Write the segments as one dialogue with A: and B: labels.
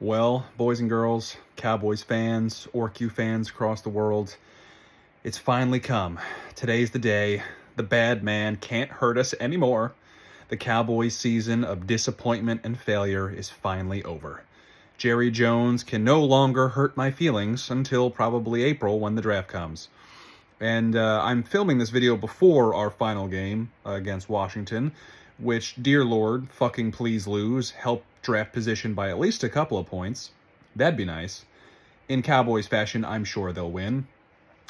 A: Well, boys and girls, Cowboys fans, OrQ fans across the world, it's finally come. Today's the day. The bad man can't hurt us anymore. The Cowboys season of disappointment and failure is finally over. Jerry Jones can no longer hurt my feelings until probably April when the draft comes. And I'm filming this video before our final game against Washington, which, dear Lord, fucking please lose, help draft position by at least a couple of points. That'd be nice. In Cowboys fashion, I'm sure they'll win,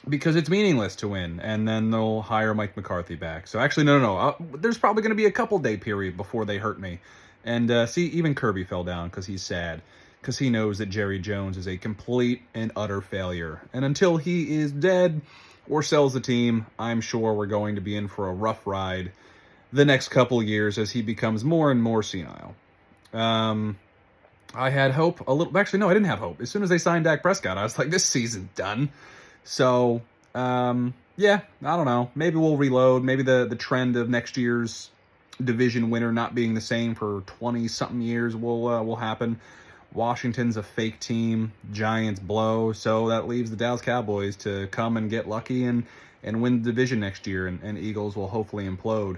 A: because it's meaningless to win, and then they'll hire Mike McCarthy back. So actually, no. There's probably going to be a couple-day period before they hurt me. And see, even Kirby fell down because he's sad, because he knows that Jerry Jones is a complete and utter failure. And until he is dead or sells the team, I'm sure we're going to be in for a rough ride the next couple years as he becomes more and more senile. I had hope a little. Actually, no, I didn't have hope. As soon as they signed Dak Prescott, I was like, this season's done. So, yeah, I don't know. Maybe we'll reload. Maybe the trend of next year's division winner not being the same for 20-something years will happen. Washington's a fake team. Giants blow. So that leaves the Dallas Cowboys to come and get lucky and win the division next year. And Eagles will hopefully implode.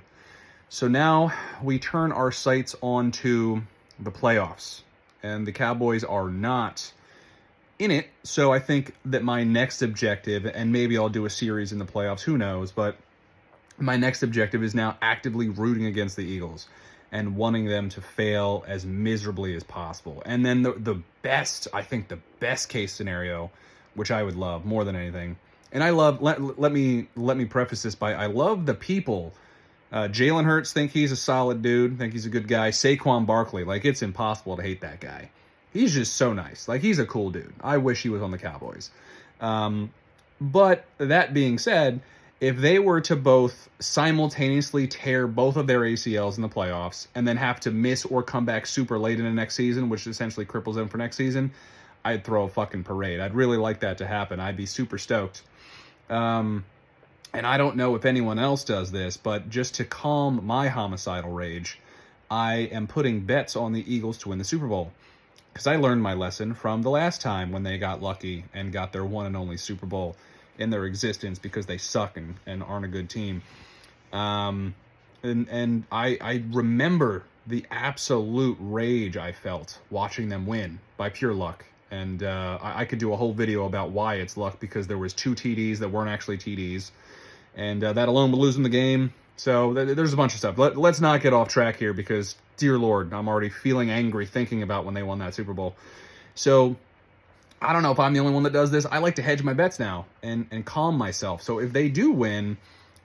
A: So now we turn our sights onto the playoffs, and the Cowboys are not in it. So I think that my next objective, and maybe I'll do a series in the playoffs, who knows, but my next objective is now actively rooting against the Eagles and wanting them to fail as miserably as possible. And then the best case scenario, which I would love more than anything, and I love, let me preface this by, I love the people. Jalen Hurts, think he's a solid dude, think he's a good guy. Saquon Barkley, like, it's impossible to hate that guy. He's just so nice. Like, he's a cool dude. I wish he was on the Cowboys. But that being said, if they were to both simultaneously tear both of their ACLs in the playoffs and then have to miss or come back super late in the next season, which essentially cripples them for next season, I'd throw a fucking parade. I'd really like that to happen. I'd be super stoked. And I don't know if anyone else does this, but just to calm my homicidal rage, I am putting bets on the Eagles to win the Super Bowl. Because I learned my lesson from the last time when they got lucky and got their one and only Super Bowl in their existence because they suck and aren't a good team. And I remember the absolute rage I felt watching them win by pure luck. And I could do a whole video about why it's luck, because there was 2 TDs that weren't actually TDs. And that alone would lose them the game. So there's a bunch of stuff. Let's not get off track here because, dear Lord, I'm already feeling angry thinking about when they won that Super Bowl. So I don't know if I'm the only one that does this. I like to hedge my bets now and calm myself. So if they do win,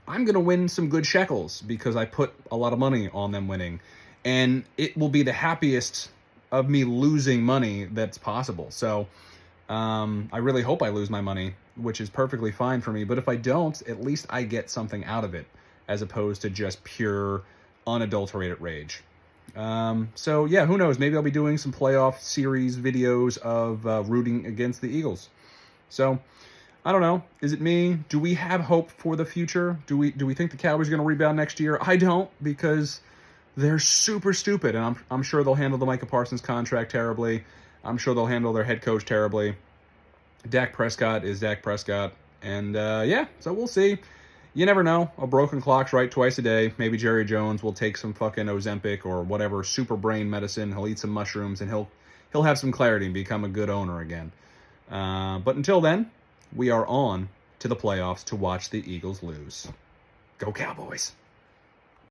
A: I'm going to win some good shekels because I put a lot of money on them winning. And it will be the happiest of me losing money that's possible. So I really hope I lose my money, which is perfectly fine for me. But if I don't, at least I get something out of it as opposed to just pure unadulterated rage. So yeah, who knows? Maybe I'll be doing some playoff series videos of rooting against the Eagles. So I don't know. Is it me? Do we have hope for the future? Do we think the Cowboys are going to rebound next year? I don't, because they're super stupid, and I'm sure they'll handle the Micah Parsons contract terribly. I'm sure they'll handle their head coach terribly. Dak Prescott is Dak Prescott. And, yeah, so we'll see. You never know. A broken clock's right twice a day. Maybe Jerry Jones will take some fucking Ozempic or whatever super brain medicine. He'll eat some mushrooms, and he'll have some clarity and become a good owner again. But until then, we are on to the playoffs to watch the Eagles lose. Go Cowboys.